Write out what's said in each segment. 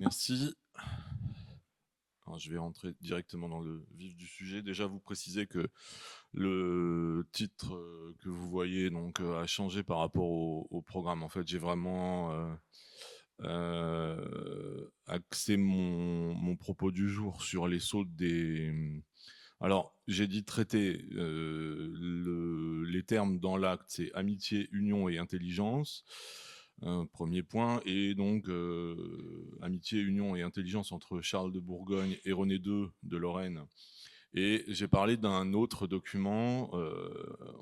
Merci. Alors, je vais rentrer directement dans le vif du sujet. Déjà, vous préciser que le titre que vous voyez a changé par rapport au programme. En fait, j'ai vraiment axé mon propos du jour sur les sautes des. Alors, j'ai dit traiter. Les termes dans l'acte, c'est amitié, union et intelligence. Premier point. Et donc, amitié, union et intelligence entre Charles de Bourgogne et René II de Lorraine. Et j'ai parlé d'un autre document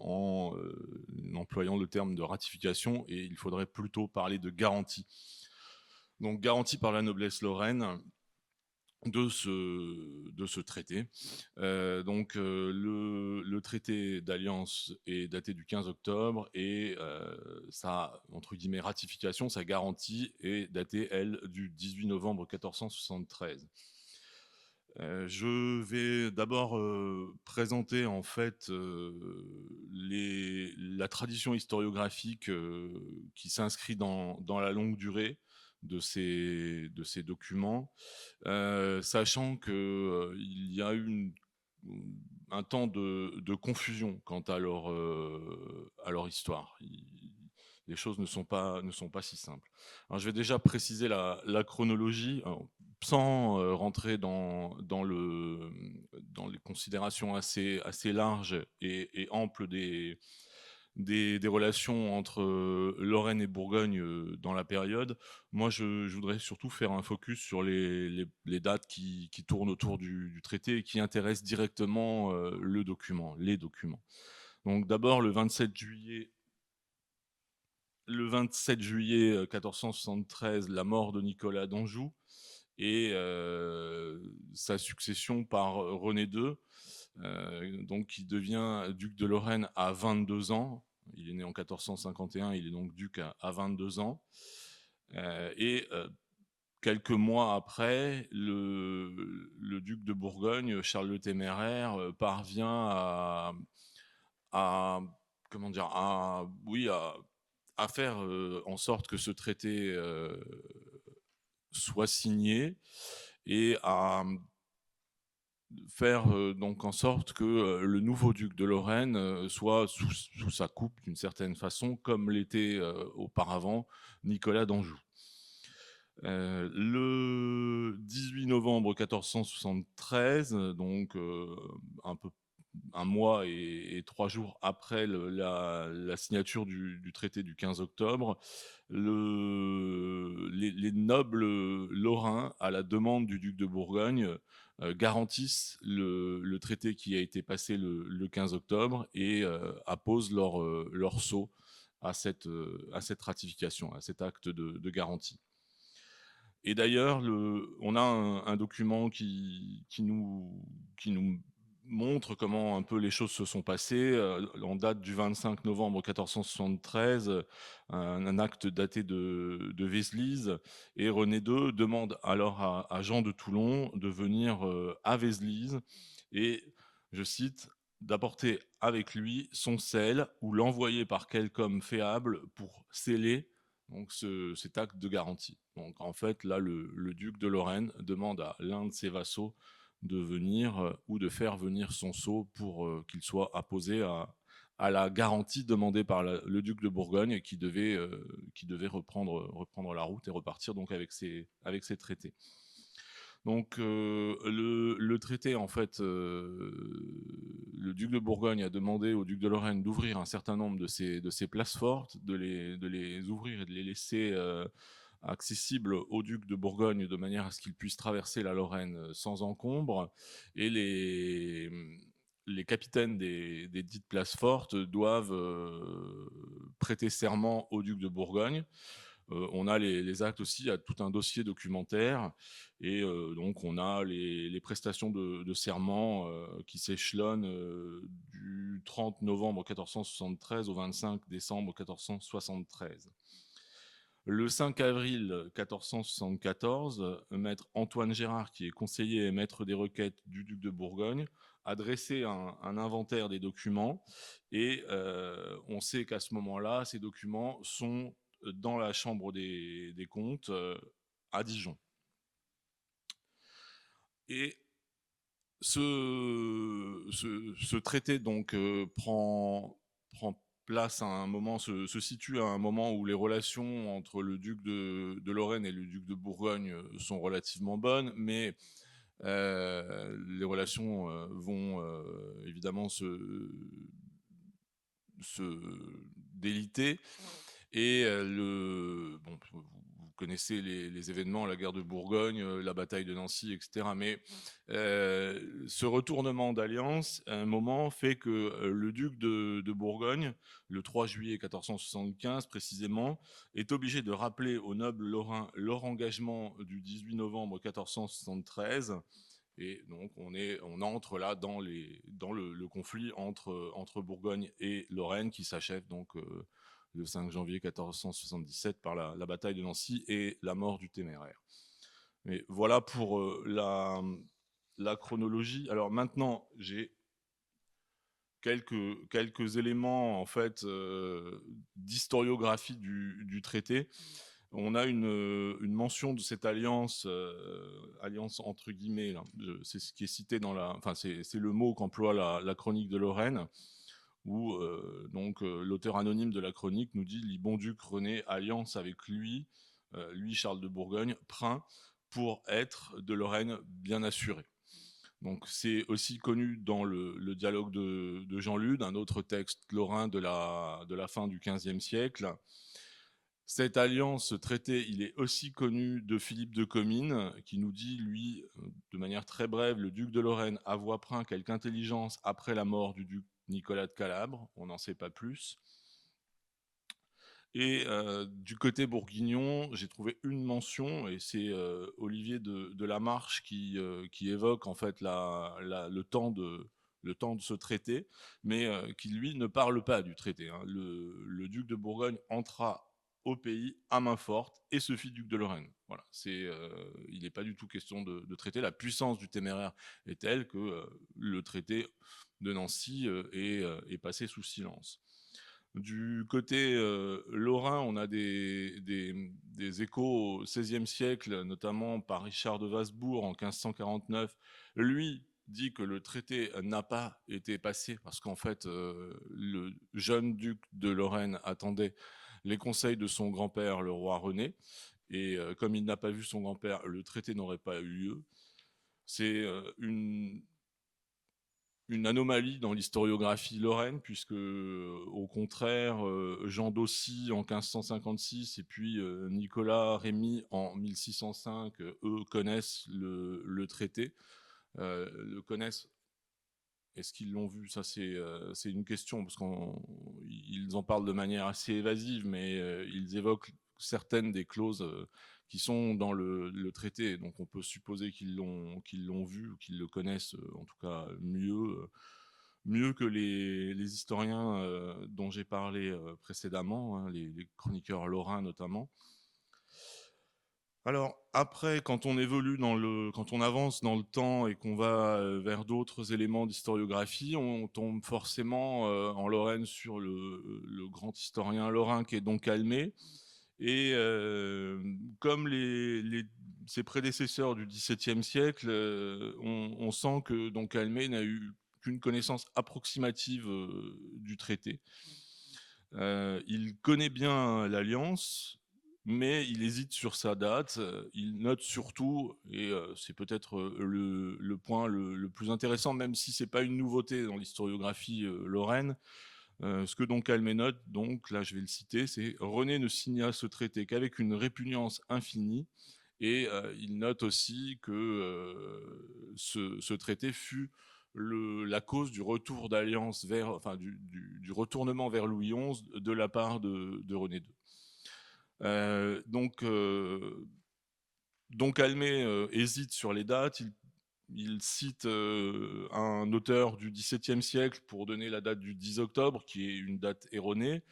en employant le terme de ratification, et il faudrait plutôt parler de garantie. Donc, garantie par la noblesse lorraine de ce traité. Le traité d'alliance est daté du 15 octobre et sa, entre guillemets, ratification, sa garantie est datée, elle, du 18 novembre 1473. Je vais d'abord présenter en fait la tradition historiographique qui s'inscrit dans la longue durée de ces documents, sachant qu'il y a eu un temps de confusion quant à leur histoire. Les choses ne sont pas si simples. Alors, je vais déjà préciser la chronologie, alors, sans rentrer dans les considérations assez larges et amples des relations entre Lorraine et Bourgogne dans la période. Moi, je voudrais surtout faire un focus sur les dates qui tournent autour du traité et qui intéressent directement les documents. Donc d'abord, le 27 juillet 1473, la mort de Nicolas d'Anjou et sa succession par René II, donc qui devient duc de Lorraine à 22 ans. Il est né en 1451, il est donc duc à 22 ans. Et quelques mois après, le duc de Bourgogne, Charles le Téméraire, parvient à comment dire, oui, à faire en sorte que ce traité soit signé et à faire donc en sorte que le nouveau duc de Lorraine soit sous sa coupe d'une certaine façon, comme l'était auparavant Nicolas d'Anjou. Le 18 novembre 1473, donc un mois et 3 jours après la signature du traité du 15 octobre, les nobles lorrains, à la demande du duc de Bourgogne, garantissent le traité qui a été passé le 15 octobre et apposent leur sceau à cette ratification, à cet acte de garantie. Et d'ailleurs, on a un document qui nous montre comment un peu les choses se sont passées. En date du 25 novembre 1473, un acte daté de Vézelise, et René II demande alors à Jean de Toulon de venir à Vézelise et, je cite, d'apporter avec lui son sel ou l'envoyer par quelque homme féable pour sceller donc cet acte de garantie. Donc en fait, là, le duc de Lorraine demande à l'un de ses vassaux de venir ou de faire venir son sceau pour qu'il soit apposé à la garantie demandée par le duc de Bourgogne qui devait reprendre la route et repartir donc avec ses traités. Donc le traité, en fait, le duc de Bourgogne a demandé au duc de Lorraine d'ouvrir un certain nombre de ces places fortes, de les ouvrir et de les laisser accessibles au duc de Bourgogne de manière à ce qu'il puisse traverser la Lorraine sans encombre. Et les capitaines des dites places fortes doivent prêter serment au duc de Bourgogne. On a les actes aussi, il y a tout un dossier documentaire, et donc on a les prestations de serment qui s'échelonnent du 30 novembre 1473 au 25 décembre 1473. Le 5 avril 1474, maître Antoine Gérard, qui est conseiller et maître des requêtes du duc de Bourgogne, a dressé un inventaire des documents, et on sait qu'à ce moment-là, ces documents sont dans la chambre des comptes à Dijon. Et ce traité donc prend place à un moment, se situe à un moment où les relations entre le duc de Lorraine et le duc de Bourgogne sont relativement bonnes, mais les relations vont évidemment se déliter. Et bon, vous connaissez les événements, la guerre de Bourgogne, la bataille de Nancy, etc. Mais ce retournement d'alliance, à un moment, fait que le duc de Bourgogne, le 3 juillet 1475 précisément, est obligé de rappeler aux nobles lorrains leur engagement du 18 novembre 1473. Et donc on entre là dans le conflit entre Bourgogne et Lorraine qui s'achève donc le 5 janvier 1477 par la bataille de Nancy et la mort du Téméraire. Mais voilà pour la chronologie. Alors maintenant, j'ai quelques éléments en fait d'historiographie du traité. On a une mention de cette alliance, alliance entre guillemets, c'est ce qui est cité dans enfin c'est le mot qu'emploie la chronique de Lorraine, où donc l'auteur anonyme de la chronique nous dit: Libon-Duc René alliance avec lui, lui Charles de Bourgogne, Prin, pour être de Lorraine bien assuré. Donc c'est aussi connu dans le dialogue de Jean Lude, un autre texte lorrain de la fin du XVe siècle. Cette alliance, ce traité, il est aussi connu de Philippe de Comines, qui nous dit, lui, de manière très brève: le duc de Lorraine avoua Prin quelque intelligence après la mort du duc Nicolas de Calabre. On n'en sait pas plus. Et du côté bourguignon, j'ai trouvé une mention, et c'est Olivier de la Marche qui évoque en fait le temps de ce traité, mais qui lui ne parle pas du traité, hein. Le duc de Bourgogne entra au pays à main forte et se fit duc de Lorraine. Voilà, il n'est pas du tout question de traité. La puissance du Téméraire est telle que le traité de Nancy est passé sous silence. Du côté lorrain, on a des échos au XVIe siècle, notamment par Richard de Wasbourg en 1549. Lui dit que le traité n'a pas été passé parce qu'en fait, le jeune duc de Lorraine attendait les conseils de son grand-père, le roi René. Et comme il n'a pas vu son grand-père, le traité n'aurait pas eu lieu. C'est une anomalie dans l'historiographie lorraine, puisque au contraire, Jean d'Aussy en 1556 et puis Nicolas Rémy en 1605, eux connaissent le traité, le connaissent. Est-ce qu'ils l'ont vu? Ça, c'est une question, parce qu'ils en parlent de manière assez évasive, mais ils évoquent certaines des clauses qui sont dans le traité. Donc on peut supposer qu'ils l'ont vu, ou qu'ils le connaissent en tout cas mieux que les historiens dont j'ai parlé précédemment, hein, les chroniqueurs lorrains notamment. Alors après, quand on avance dans le temps et qu'on va vers d'autres éléments d'historiographie, on tombe forcément en Lorraine sur le grand historien lorrain qui est Don Calmet. Et comme ses prédécesseurs du XVIIe siècle, on sent que Don Calmet n'a eu qu'une connaissance approximative du traité. Il connaît bien l'Alliance, mais il hésite sur sa date. Il note surtout, et c'est peut-être le point le plus intéressant, même si c'est pas une nouveauté dans l'historiographie lorraine, ce que Don Calmet note, donc là je vais le citer, c'est: René ne signa ce traité qu'avec une répugnance infinie. Et il note aussi que ce traité fut la cause du retour d'alliance enfin du retournement vers Louis XI de la part de René II. Donc Calmet hésite sur les dates. Il cite un auteur du XVIIe siècle pour donner la date du 10 octobre, qui est une date erronée.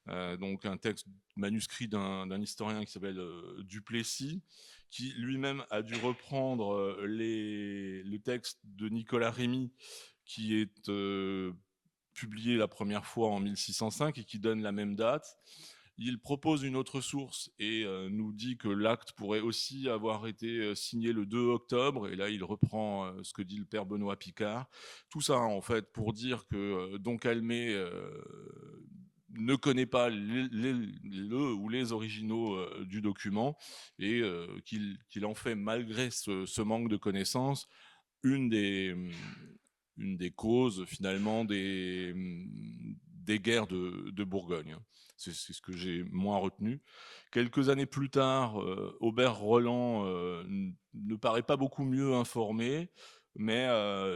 Donc un texte manuscrit d'un historien qui s'appelle Duplessis, qui lui-même a dû reprendre le texte de Nicolas Rémy, qui est publié la première fois en 1605 et qui donne la même date. Il propose une autre source et nous dit que l'acte pourrait aussi avoir été signé le 2 octobre. Et là, il reprend ce que dit le père Benoît Picard. Tout ça, en fait, pour dire que Don Calmet ne connaît pas le ou les originaux du document et qu'il en fait, malgré ce manque de connaissances, une des, une des causes finalement des guerres de Bourgogne. C'est ce que j'ai moins retenu. Quelques années plus tard, Aubert Roland ne paraît pas beaucoup mieux informé, mais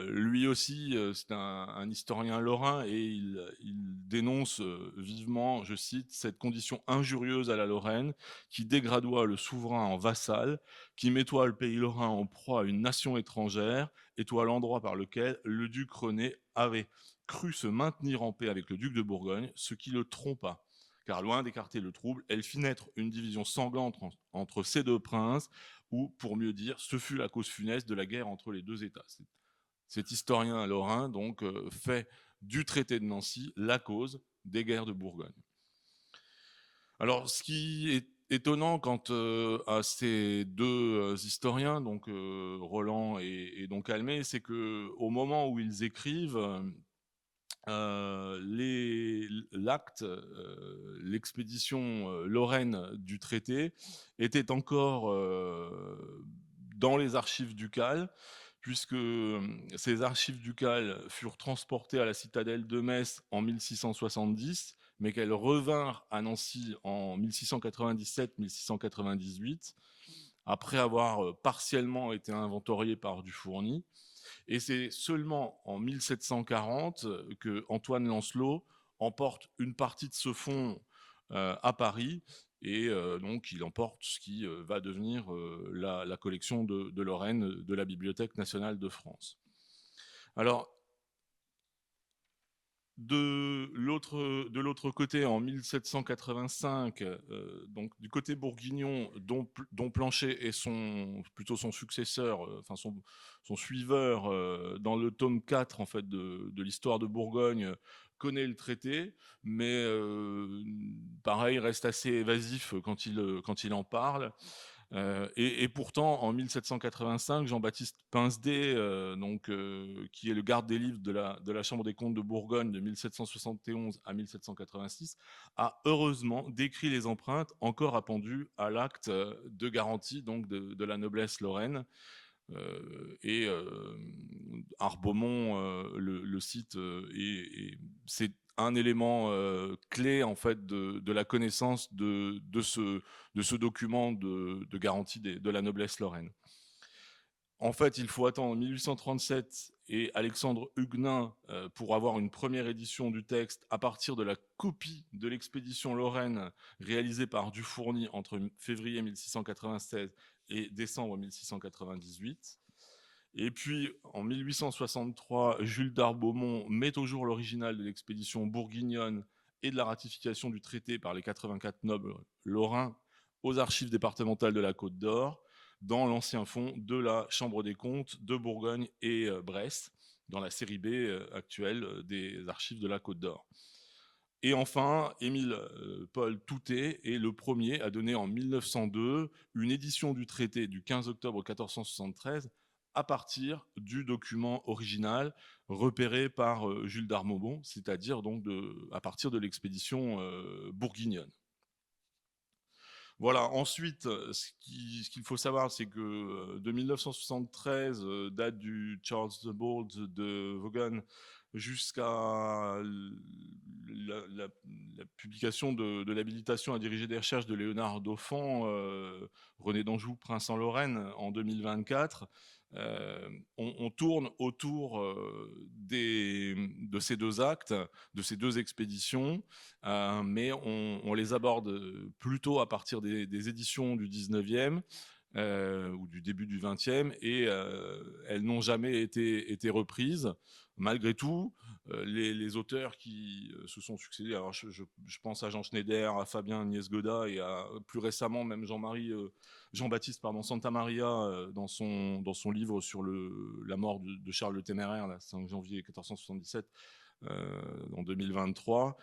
lui aussi, c'est un historien lorrain et il dénonce vivement, je cite, cette condition injurieuse à la Lorraine qui dégradoit le souverain en vassal, qui mettoit le pays lorrain en proie à une nation étrangère, et toi l'endroit par lequel le duc René avait cru se maintenir en paix avec le duc de Bourgogne, ce qui le trompa. Car loin d'écarter le trouble, elle fit naître une division sanglante entre ces deux princes, ou, pour mieux dire, ce fut la cause funeste de la guerre entre les deux États. Cet historien lorrain donc fait du traité de Nancy la cause des guerres de Bourgogne. Alors, ce qui est étonnant quant à ces deux historiens, donc Roland et donc Calmet, c'est que au moment où ils écrivent, l'acte, l'expédition lorraine du traité était encore dans les archives ducales, puisque ces archives ducales furent transportées à la citadelle de Metz en 1670, mais qu'elles revinrent à Nancy en 1697-1698, après avoir partiellement été inventoriées par Dufourny. Et c'est seulement en 1740 que Antoine Lancelot emporte une partie de ce fonds à Paris, et donc il emporte ce qui va devenir la collection de Lorraine de la Bibliothèque nationale de France. Alors, de l'autre côté, en 1785, donc du côté bourguignon, dont Planchet est plutôt son successeur, enfin son suiveur dans le tome 4 en fait, de l'histoire de Bourgogne, connaît le traité, mais pareil, reste assez évasif quand il en parle. Et pourtant, en 1785, Jean-Baptiste Pincedé, qui est le garde des livres de la Chambre des comptes de Bourgogne de 1771 à 1786, a heureusement décrit les empreintes encore appendues à l'acte de garantie donc de la noblesse lorraine. Et Arbaumont le cite, et c'est un élément clé en fait de la connaissance de ce document de garantie de la noblesse lorraine. En fait, il faut attendre 1837 et Alexandre Huguenin pour avoir une première édition du texte à partir de la copie de l'expédition lorraine réalisée par Dufourny entre février 1696 et décembre 1698. Et puis, en 1863, Jules d'Arbaumont met au jour l'original de l'expédition bourguignonne et de la ratification du traité par les 84 nobles lorrains aux archives départementales de la Côte d'Or, dans l'ancien fonds de la Chambre des comptes de Bourgogne et Brest, dans la série B actuelle des archives de la Côte d'Or. Et enfin, Émile Paul Toutet est le premier à donner en 1902 une édition du traité du 15 octobre 1473 à partir du document original repéré par Jules d'Arbaumont, c'est-à-dire donc à partir de l'expédition bourguignonne. Voilà, ensuite, ce qu'il faut savoir, c'est que de 1973, date du Charles the Bold de Vaughan, jusqu'à la publication de l'habilitation à diriger des recherches de Léonard Dauphin, René d'Anjou, prince en Lorraine, en 2024, on tourne autour de ces deux actes, de ces deux expéditions, mais on les aborde plutôt à partir des éditions du 19e ou du début du 20e, et elles n'ont jamais été reprises. Malgré tout, les auteurs qui se sont succédés, alors je pense à Jean Schneider, à Fabien Niesgoda et à plus récemment même Jean-Baptiste Santamaria dans son livre sur la mort de Charles le Téméraire, le 5 janvier 1477, en 2023.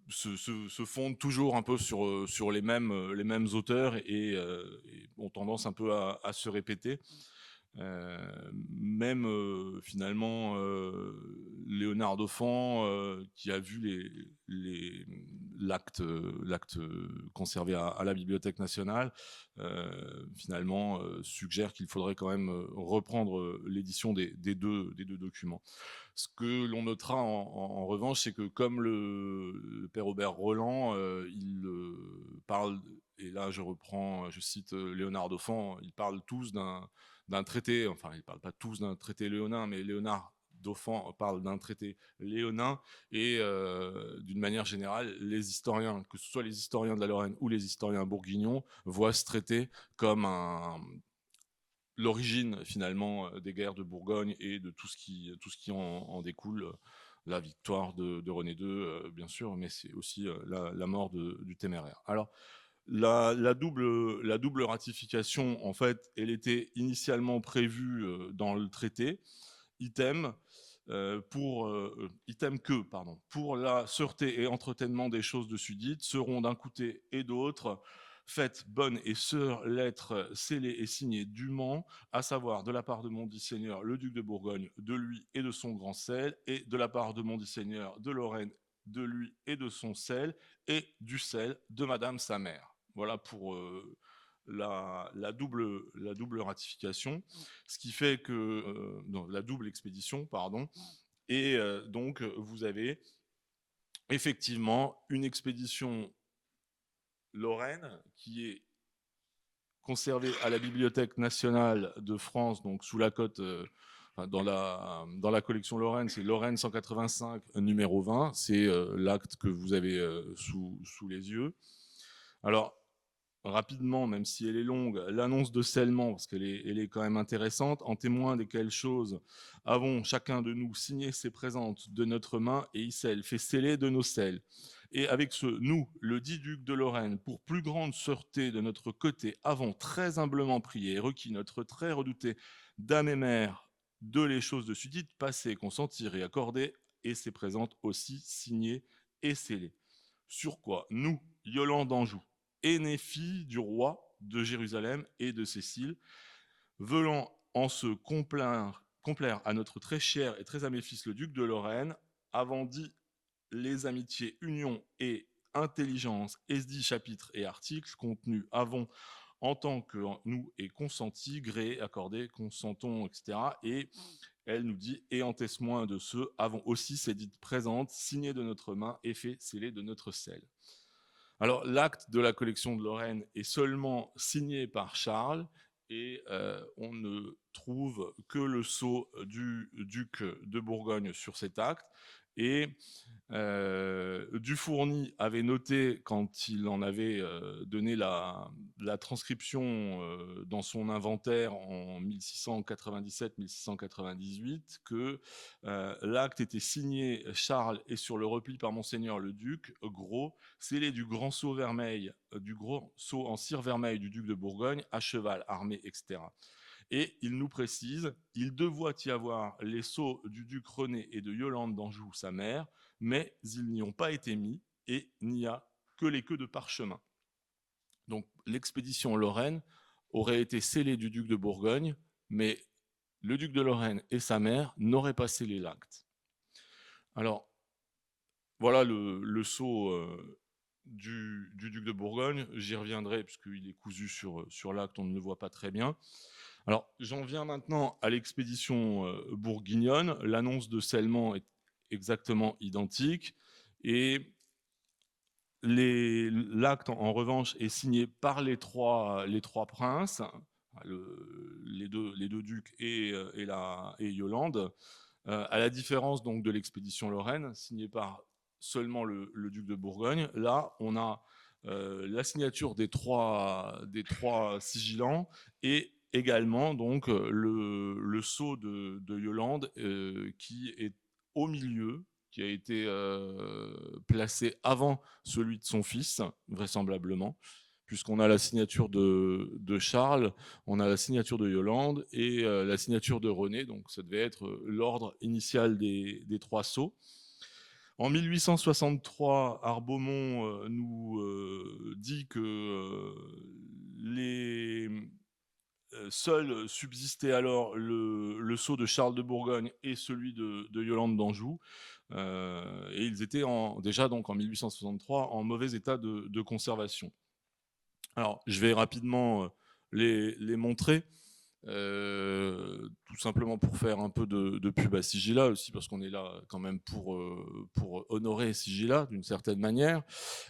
se fondent toujours un peu sur les mêmes auteurs et ont tendance un peu à se répéter. Même finalement Léonard Dauphin qui a vu l'acte conservé à la Bibliothèque nationale finalement suggère qu'il faudrait quand même reprendre l'édition des deux documents. Ce que l'on notera en revanche, c'est que comme le père Aubert Roland, il parle, et là je cite Léonard Dauphin, ils parlent tous d'un traité, enfin ils ne parlent pas tous d'un traité léonin, mais Léonard Dauphin parle d'un traité léonin, et d'une manière générale, les historiens, que ce soit les historiens de la Lorraine ou les historiens bourguignons, voient ce traité comme l'origine finalement des guerres de Bourgogne et de tout ce qui en découle. La victoire de René II, bien sûr, mais c'est aussi la mort du Téméraire. Alors, la double ratification, en fait, elle était initialement prévue dans le traité, item, item que, pardon, pour la sûreté et entretènement des choses de sudites seront d'un côté et d'autre faites bonne et sœur lettres scellées et signées dûment, à savoir de la part de mon dit seigneur le duc de Bourgogne, de lui et de son grand sel, et de la part de mon dit seigneur de Lorraine, de lui et de son sel, et du sel de madame sa mère. Voilà pour la double ratification, ce qui fait que non, la double expédition, pardon, et donc vous avez effectivement une expédition lorraine qui est conservée à la Bibliothèque nationale de France, donc sous la cote, dans la collection Lorraine, c'est Lorraine 185 numéro 20, c'est l'acte que vous avez sous les yeux. Alors, rapidement, même si elle est longue, l'annonce de scellement, parce qu'elle est quand même intéressante, en témoin desquelles choses avons chacun de nous signé ses présentes de notre main et Issel fait sceller de nos selles. Et avec ce nous, le dit duc de Lorraine, pour plus grande sûreté de notre côté, avons très humblement prié et requis notre très redouté dame et mère de les choses de sudite passées, consentir et accorder, et ses présentes aussi signées et scellées. Sur quoi nous, Yolande d'Anjou, aînée fille du roi de Jérusalem et de Cécile, voulant en se complaire à notre très cher et très aimé fils le duc de Lorraine, avant dit les amitiés, unions et intelligence, esdit chapitres et articles contenus avant en tant que nous est consenti, gré, accordé, consentons, etc. Et elle nous dit, et en témoin de ce, avons aussi ces dites présentes, signées de notre main et fait sceller de notre sel. Alors, l'acte de la collection de Lorraine est seulement signé par Charles et on ne trouve que le sceau du duc de Bourgogne sur cet acte. Et Dufourny avait noté, quand il en avait donné la transcription dans son inventaire en 1697-1698, que l'acte était signé Charles et sur le repli par Monseigneur le Duc, gros, scellé du grand sceau vermeil, du gros sceau en cire vermeille du duc de Bourgogne, à cheval, armé, etc. Et il nous précise, il devait y avoir les sceaux du duc René et de Yolande d'Anjou, sa mère, mais ils n'y ont pas été mis et il n'y a que les queues de parchemin. Donc l'expédition Lorraine aurait été scellée du duc de Bourgogne, mais le duc de Lorraine et sa mère n'auraient pas scellé l'acte. Alors, voilà le sceau du duc de Bourgogne. J'y reviendrai puisqu'il est cousu sur l'acte, on ne le voit pas très bien. Alors, j'en viens maintenant à l'expédition bourguignonne. L'annonce de scellement est exactement identique et l'acte, en revanche, est signé par les trois princes, les deux ducs et Yolande, à la différence donc de l'expédition lorraine, signée par seulement le duc de Bourgogne. Là, on a la signature des trois sigillants et également donc le sceau de Yolande qui est au milieu, qui a été placé avant celui de son fils, vraisemblablement, puisqu'on a la signature de Charles, on a la signature de Yolande et la signature de René, donc ça devait être l'ordre initial des trois sceaux. En 1863, Arbaumont nous dit que les seuls subsistaient alors le sceau de Charles de Bourgogne et celui de Yolande d'Anjou. Et ils étaient déjà donc en 1863 en mauvais état de conservation. Alors, je vais rapidement les montrer. Tout simplement pour faire un peu de pub à Sigilla aussi, parce qu'on est là quand même pour honorer Sigilla d'une certaine manière.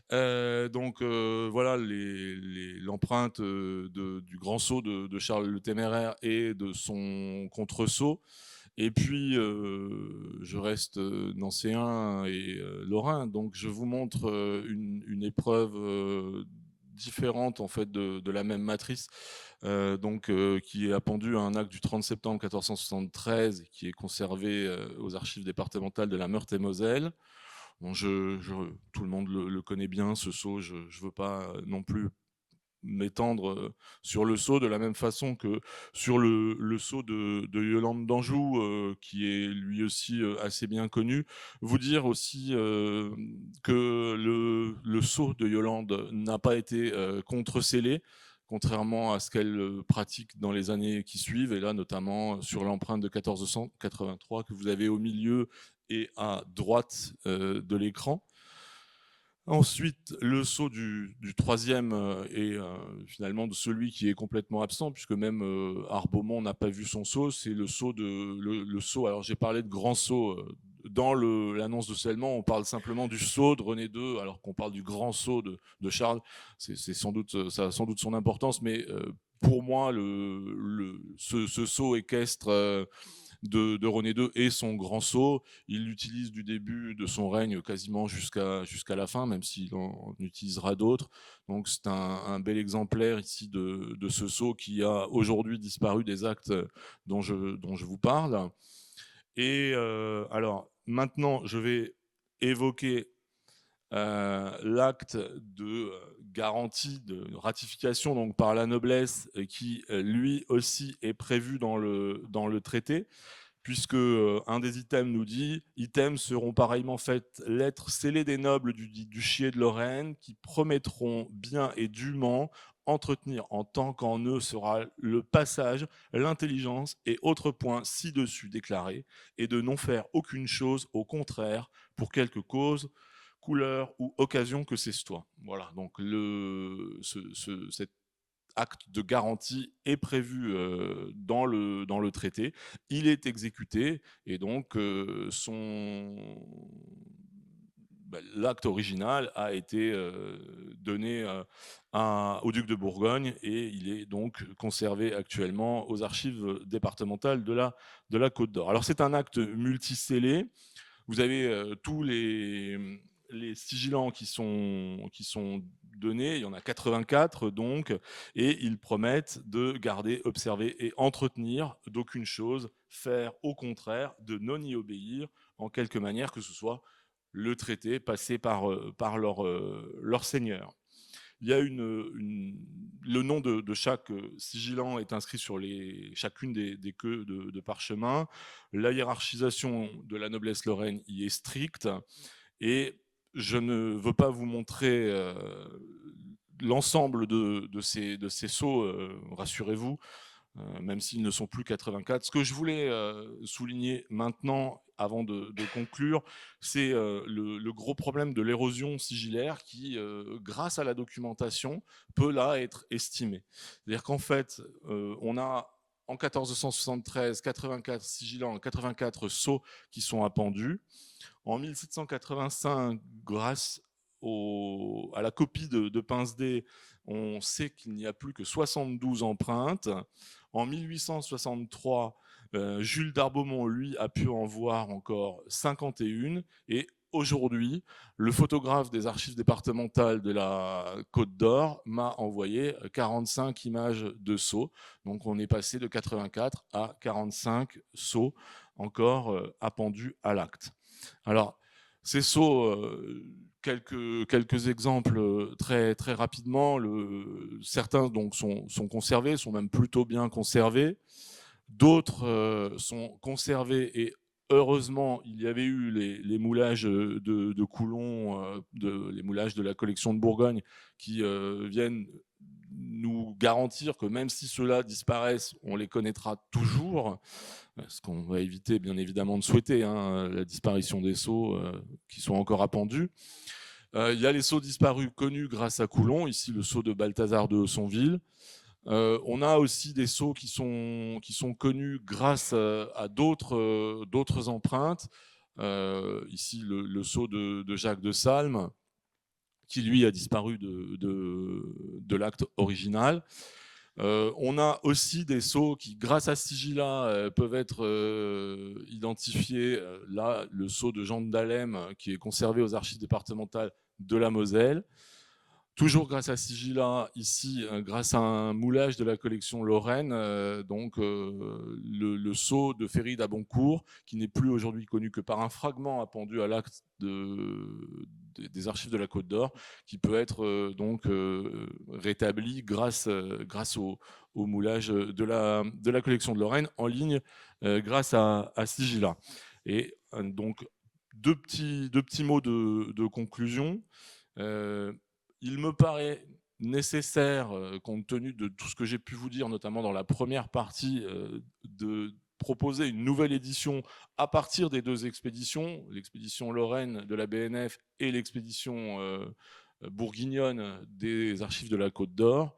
Voilà l'empreinte du grand sceau de Charles le Téméraire et de son contre-sceau. Et puis, je reste nancéen et lorrain, donc je vous montre une épreuve différente en fait de la même matrice, qui est appendue à un acte du 30 septembre 1473, qui est conservé aux archives départementales de la Meurthe-et-Moselle. Bon, tout le monde le connaît bien, ce sceau, je ne veux pas non plus m'étendre sur le sceau de la même façon que sur le sceau de Yolande d'Anjou, qui est lui aussi assez bien connu. Vous dire aussi que le sceau de Yolande n'a pas été contre-scellé, contrairement à ce qu'elle pratique dans les années qui suivent, et là notamment sur l'empreinte de 1483 que vous avez au milieu et à droite de l'écran. Ensuite, le sceau du troisième est finalement de celui qui est complètement absent, puisque même Arbaumont n'a pas vu son sceau. C'est le sceau le sceau. Alors j'ai parlé de grand sceau. Dans l'annonce de scellement, on parle simplement du sceau de René II, alors qu'on parle du grand sceau de Charles. Sans doute, ça a sans doute son importance, mais pour moi, ce sceau équestre de René II et son grand sceau. Il l'utilise du début de son règne quasiment jusqu'à la fin, même s'il en utilisera d'autres. Donc c'est un bel exemplaire ici de ce sceau qui a aujourd'hui disparu des actes dont je vous parle. Et alors maintenant, je vais évoquer l'acte de garantie de ratification donc par la noblesse qui lui aussi est prévu dans le traité, puisque un des items nous dit « Items seront pareillement faites lettres scellées des nobles du duché de Lorraine qui promettront bien et dûment entretenir en tant qu'en eux sera le passage, l'intelligence et autres points ci-dessus déclarés, et de non faire aucune chose au contraire pour quelque cause, couleur ou occasion que c'est toi. » Voilà, donc cet acte de garantie est prévu dans le traité, il est exécuté, et donc l'acte original a été donné au duc de Bourgogne, et il est donc conservé actuellement aux archives départementales de la Côte d'Or. Alors c'est un acte multicellé. Vous avez tous les sigillants qui sont donnés, il y en a 84 donc, et ils promettent de garder, observer et entretenir d'aucune chose, faire au contraire, de non y obéir en quelque manière que ce soit le traité passé par leur seigneur. Il y a le nom de chaque sigillant est inscrit sur chacune des queues de parchemin. La hiérarchisation de la noblesse lorraine y est stricte, et je ne veux pas vous montrer l'ensemble de ces sceaux, rassurez-vous, même s'ils ne sont plus 84. Ce que je voulais souligner maintenant, avant de conclure, c'est le gros problème de l'érosion sigillaire qui, grâce à la documentation, peut là être estimé. C'est-à-dire qu'en fait, on a en 1473 84 sigillants, 84 sceaux qui sont appendus. En 1785, grâce à la copie de Pince-D, on sait qu'il n'y a plus que 72 empreintes. En 1863, Jules d'Arbaumont, lui, a pu en voir encore 51. Et aujourd'hui, le photographe des archives départementales de la Côte d'Or m'a envoyé 45 images de sceaux. Donc on est passé de 84 à 45 sceaux encore appendus à l'acte. Alors, ces sceaux, quelques exemples très, très rapidement. Certains donc, sont conservés, sont même plutôt bien conservés. D'autres sont conservés et heureusement, il y avait eu les moulages de Coulon, les moulages de la collection de Bourgogne qui viennent nous garantir que même si ceux-là disparaissent, on les connaîtra toujours, ce qu'on va éviter bien évidemment de souhaiter, hein, la disparition des sceaux qui sont encore appendus. Il y a les sceaux disparus connus grâce à Coulon, ici le sceau de Balthazar de Haussonville. On a aussi des sceaux qui sont connus grâce à d'autres empreintes. Ici, le sceau de Jacques de Salm, qui lui a disparu de l'acte original. On a aussi des sceaux qui, grâce à ce sigillat, peuvent être identifiés. Là, le sceau de Jean de Dahlem, qui est conservé aux archives départementales de la Moselle. Toujours grâce à Sigilla, ici, grâce à un moulage de la collection Lorraine, le sceau de Ferry d'Aboncourt, qui n'est plus aujourd'hui connu que par un fragment appendu à l'acte des archives de la Côte d'Or, qui peut être rétabli grâce au moulage de la collection de Lorraine en ligne grâce à Sigilla. Et donc, deux petits mots de conclusion. Il me paraît nécessaire, compte tenu de tout ce que j'ai pu vous dire, notamment dans la première partie, de proposer une nouvelle édition à partir des deux expéditions, l'expédition Lorraine de la BNF et l'expédition bourguignonne des archives de la Côte d'Or.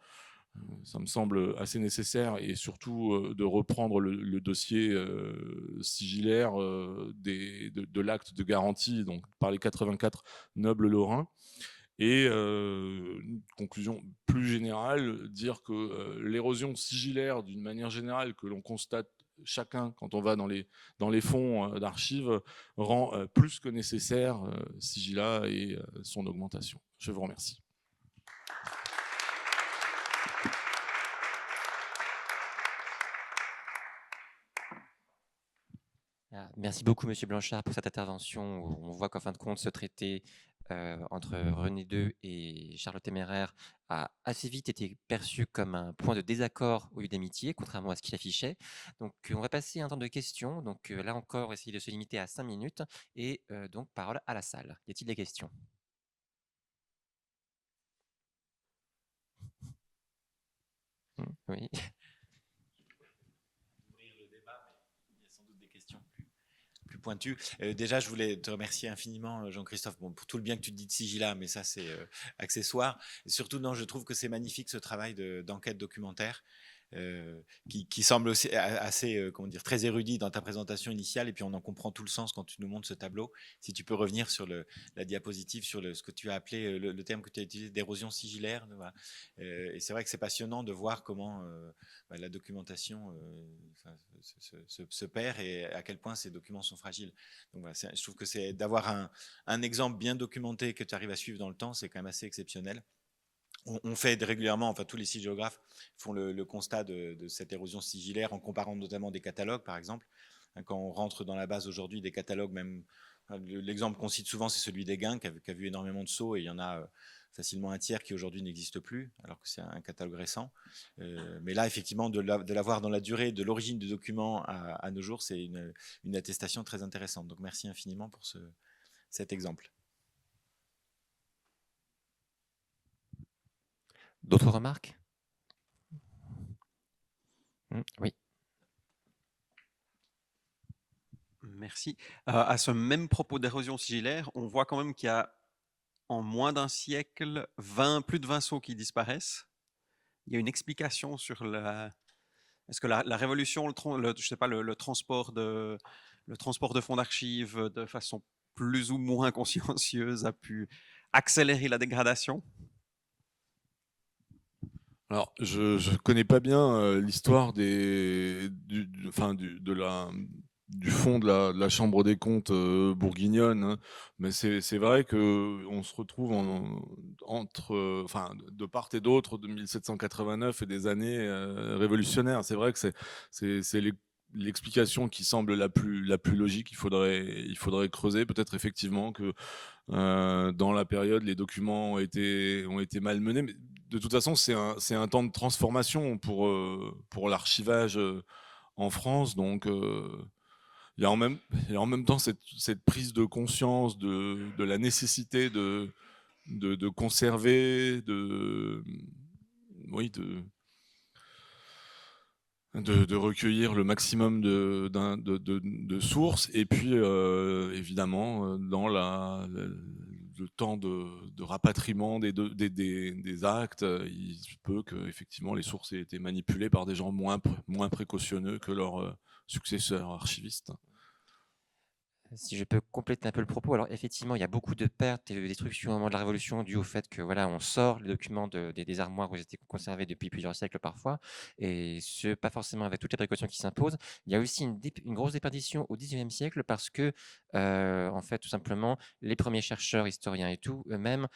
Ça me semble assez nécessaire, et surtout de reprendre le dossier sigillaire de l'acte de garantie donc, par les 84 nobles lorrains. Et une conclusion plus générale, dire que l'érosion sigillaire, d'une manière générale, que l'on constate chacun quand on va dans les fonds d'archives, rend plus que nécessaire Sigillat et son augmentation. Je vous remercie. Merci beaucoup, Monsieur Blanchard, pour cette intervention. On voit qu'en fin de compte, ce traité entre René II et Charles le Téméraire a assez vite été perçu comme un point de désaccord au lieu d'amitié, contrairement à ce qu'il affichait. Donc, on va passer à un temps de questions. Donc, là encore, essayer de se limiter à 5 minutes. Et donc, parole à la salle. Y a-t-il des questions? Oui. Plus pointu. Déjà, je voulais te remercier infiniment, Jean-Christophe, pour tout le bien que tu te dis de Sigillat, mais ça, c'est accessoire. Et surtout, je trouve que c'est magnifique ce travail d'enquête documentaire. Qui semble aussi assez comment dire, très érudit dans ta présentation initiale, et puis on en comprend tout le sens quand tu nous montres ce tableau. Si tu peux revenir sur la diapositive, sur ce que tu as appelé, le terme que tu as utilisé d'érosion sigillaire. Voilà. Et c'est vrai que c'est passionnant de voir comment la documentation se perd, et à quel point ces documents sont fragiles. Donc voilà, je trouve que c'est d'avoir un exemple bien documenté que tu arrives à suivre dans le temps, c'est quand même assez exceptionnel. On fait régulièrement, enfin tous les sigillographes font le constat de cette érosion sigillaire en comparant notamment des catalogues, par exemple. Quand on rentre dans la base aujourd'hui des catalogues, même l'exemple qu'on cite souvent, c'est celui des Gains, qui a vu énormément de sceaux, et il y en a facilement un tiers qui aujourd'hui n'existe plus, alors que c'est un catalogue récent. Mais là, effectivement, de l'avoir dans la durée de l'origine du document à nos jours, c'est une attestation très intéressante. Donc merci infiniment pour cet exemple. D'autres remarques? Oui. Merci. À ce même propos d'érosion sigillaire, on voit quand même qu'il y a en moins d'un siècle plus de 20 sceaux qui disparaissent. Il y a une explication sur est-ce que la révolution, je sais pas, le transport de fonds d'archives de façon plus ou moins consciencieuse a pu accélérer la dégradation? Alors, je connais pas bien l'histoire du fond de la Chambre des comptes bourguignonne, hein, mais c'est vrai que on se retrouve de part et d'autre de 1789 et des années révolutionnaires. C'est vrai que c'est l'explication qui semble la plus logique. Il faudrait creuser, peut-être effectivement que dans la période, les documents ont été malmenés. Mais de toute façon, c'est un temps de transformation pour l'archivage en France. Donc, il y a en même temps cette prise de conscience de la nécessité de conserver, oui, de recueillir le maximum de sources, et puis évidemment dans le temps de rapatriement des actes, il se peut que effectivement les sources aient été manipulées par des gens moins précautionneux que leurs successeurs archivistes. Si je peux compléter un peu le propos, alors effectivement, il y a beaucoup de pertes et de destructions au moment de la Révolution dues au fait que voilà, on sort les documents des armoires où ils étaient conservés depuis plusieurs siècles parfois, et ce, pas forcément avec toutes les précautions qui s'imposent. Il y a aussi une grosse déperdition au XIXe siècle parce que, en fait, tout simplement, les premiers chercheurs, historiens et tout, eux-mêmes,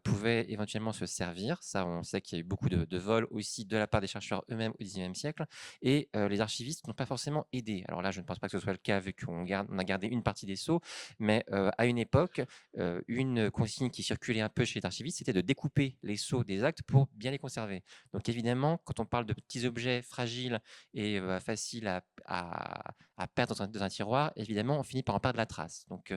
pouvaient éventuellement se servir. Ça, on sait qu'il y a eu beaucoup de vols aussi de la part des chercheurs eux-mêmes au XIXe siècle, et les archivistes n'ont pas forcément aidé. Alors là, je ne pense pas que ce soit le cas vu qu'on a gardé une partie des sceaux, mais à une époque, une consigne qui circulait un peu chez les archivistes, c'était de découper les sceaux des actes pour bien les conserver. Donc évidemment, quand on parle de petits objets fragiles et faciles à perdre dans un tiroir, évidemment, on finit par en perdre la trace. Donc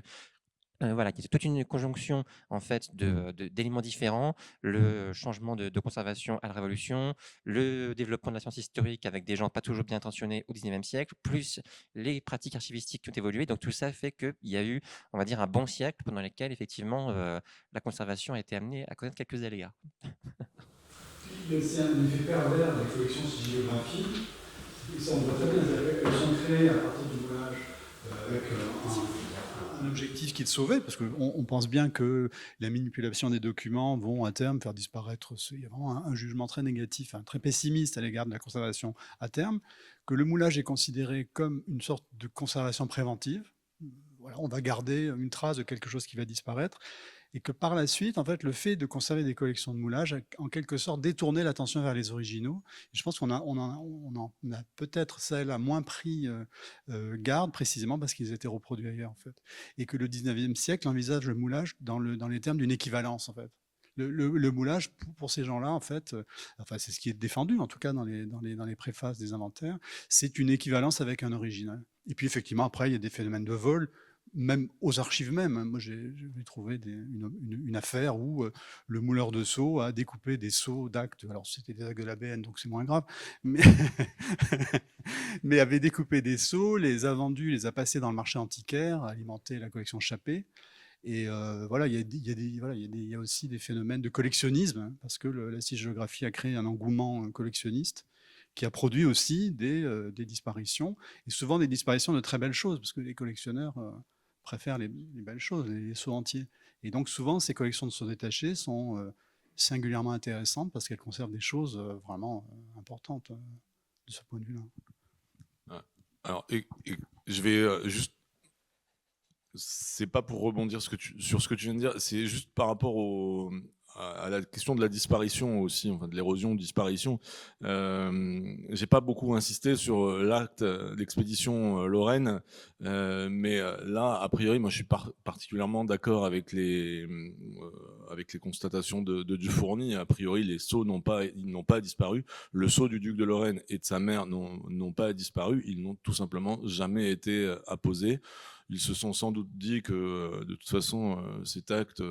voilà, qui était toute une conjonction en fait d'éléments différents, le changement de conservation à la Révolution, le développement de la science historique avec des gens pas toujours bien intentionnés au XIXe siècle, plus les pratiques archivistiques qui ont évolué. Donc tout ça fait qu'il y a eu, on va dire, un bon siècle pendant lequel effectivement la conservation a été amenée à connaître quelques aléas. Il y a aussi un effet pervers des collections sigillographiques. Et ça, on voit très bien, elles sont créées à partir du moulage avec un objectif qui est de sauver, parce qu'on pense bien que la manipulation des documents vont à terme faire disparaître, il y a vraiment un jugement très négatif, très pessimiste à l'égard de la conservation à terme, que le moulage est considéré comme une sorte de conservation préventive. Voilà, on va garder une trace de quelque chose qui va disparaître, et que par la suite, en fait, le fait de conserver des collections de moulage a en quelque sorte détourné l'attention vers les originaux. Et je pense qu'on en a peut-être celle-là moins pris garde, précisément parce qu'ils étaient reproduits ailleurs, en fait. Et que le 19e siècle envisage le moulage dans les termes d'une équivalence, en fait. Le moulage, pour ces gens-là, en fait, enfin, c'est ce qui est défendu, en tout cas dans les préfaces des inventaires, c'est une équivalence avec un original. Et puis, effectivement, après, il y a des phénomènes de vol, même aux archives même. Moi, j'ai trouvé une affaire où le mouleur de sceaux a découpé des sceaux d'actes, alors c'était des actes de l'ABN, donc c'est moins grave, mais, mais avait découpé des sceaux, les a vendus, les a passés dans le marché antiquaire, a alimenté la collection Chappé. Et voilà, il y a aussi des phénomènes de collectionnisme, parce que la sigillographie a créé un engouement collectionniste qui a produit aussi des disparitions, et souvent des disparitions de très belles choses, parce que les collectionneurs préfèrent les belles choses, les sceaux entiers. Et donc souvent, ces collections de sceaux détachés sont singulièrement intéressantes parce qu'elles conservent des choses vraiment importantes de ce point de vue-là. Alors, et je vais juste, c'est pas pour rebondir sur ce que tu viens de dire, c'est juste par rapport à la question de la disparition aussi, enfin de l'érosion, disparition. J'ai pas beaucoup insisté sur l'acte d'expédition Lorraine, mais là, a priori, moi je suis particulièrement d'accord avec les constatations de Dufourny. A priori, les sceaux n'ont pas disparu. Le sceau du duc de Lorraine et de sa mère n'ont pas disparu. Ils n'ont tout simplement jamais été apposés. Ils se sont sans doute dit que de toute façon, cet acte,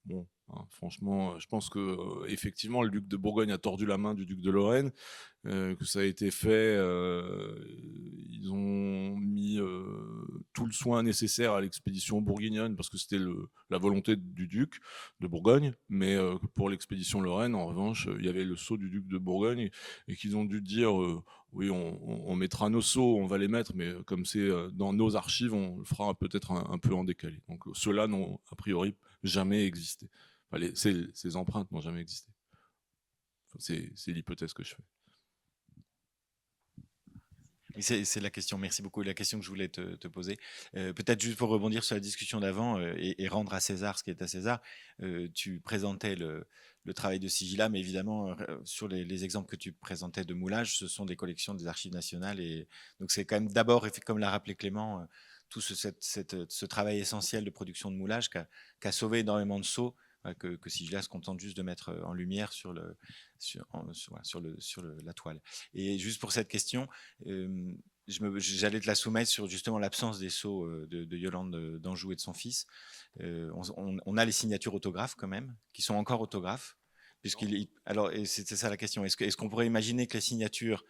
bon, franchement, je pense que effectivement, le duc de Bourgogne a tordu la main du duc de Lorraine, que ça a été fait. Ils ont mis tout le soin nécessaire à l'expédition bourguignonne parce que c'était la volonté du duc de Bourgogne, mais pour l'expédition Lorraine, en revanche, il y avait le sceau du duc de Bourgogne et qu'ils ont dû dire oui, on mettra nos sceaux, on va les mettre, mais comme c'est dans nos archives, on le fera peut-être un peu en décalé. Donc ceux-là n'ont a priori jamais existé. Enfin, ces empreintes n'ont jamais existé. Enfin, c'est l'hypothèse que je fais. C'est la question, merci beaucoup. La question que je voulais te poser. Peut-être juste pour rebondir sur la discussion d'avant et rendre à César ce qui est à César, tu présentais le travail de Sigilla, mais évidemment, sur les exemples que tu présentais de moulage, ce sont des collections des Archives nationales. Et donc, c'est quand même d'abord, comme l'a rappelé Clément, tout ce travail essentiel de production de moulage qui a sauvé énormément de sceaux. que Sigilla se contente juste de mettre en lumière sur la toile. Et juste pour cette question, j'allais te la soumettre sur justement l'absence des sceaux de Yolande d'Anjou et de son fils. On a les signatures autographes quand même, qui sont encore autographes. Alors, c'était ça la question. Est-ce qu'on pourrait imaginer que les signatures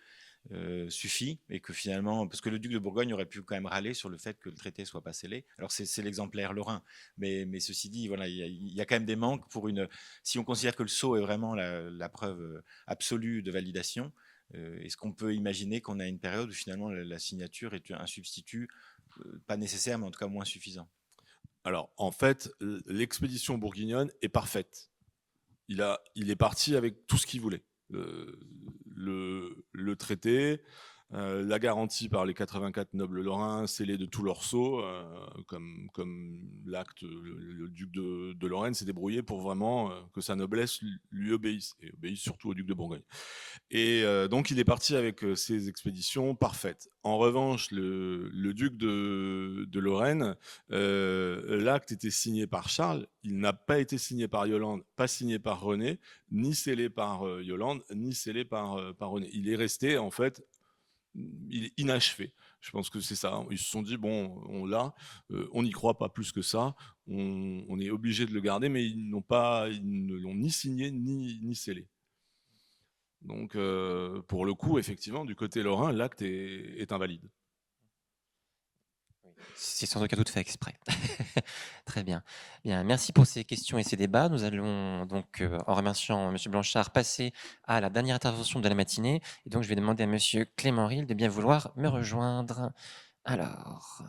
suffit et que finalement, parce que le duc de Bourgogne aurait pu quand même râler sur le fait que le traité soit pas scellé. Alors c'est l'exemplaire lorrain, mais ceci dit, voilà, il y a quand même des manques pour si on considère que le sceau est vraiment la preuve absolue de validation. Est-ce qu'on peut imaginer qu'on a une période où finalement la signature est un substitut, pas nécessaire, mais en tout cas moins suffisant? Alors, en fait, l'expédition bourguignonne est parfaite. Il est parti avec tout ce qu'il voulait. Le traité, la garantie par les 84 nobles lorrains scellés de tous leurs sceaux, comme l'acte, le duc de Lorraine s'est débrouillé pour vraiment que sa noblesse lui obéisse, et obéisse surtout au duc de Bourgogne. Et donc il est parti avec ses expéditions parfaites. En revanche, le duc de Lorraine, l'acte était signé par Charles, il n'a pas été signé par Yolande, pas signé par René, ni scellé par Yolande, ni scellé par René. Il est resté, en fait, il est inachevé. Je pense que c'est ça. Ils se sont dit, bon, on l'a, on n'y croit pas plus que ça, on est obligé de le garder, mais ils ne l'ont ni signé, ni scellé. Donc, pour le coup, effectivement, du côté lorrain, l'acte est invalide. C'est sans aucun doute fait exprès. Très bien. Bien. Merci pour ces questions et ces débats. Nous allons donc, en remerciant M. Blanchard, passer à la dernière intervention de la matinée. Et donc, je vais demander à M. Clément Ril de bien vouloir me rejoindre. Alors...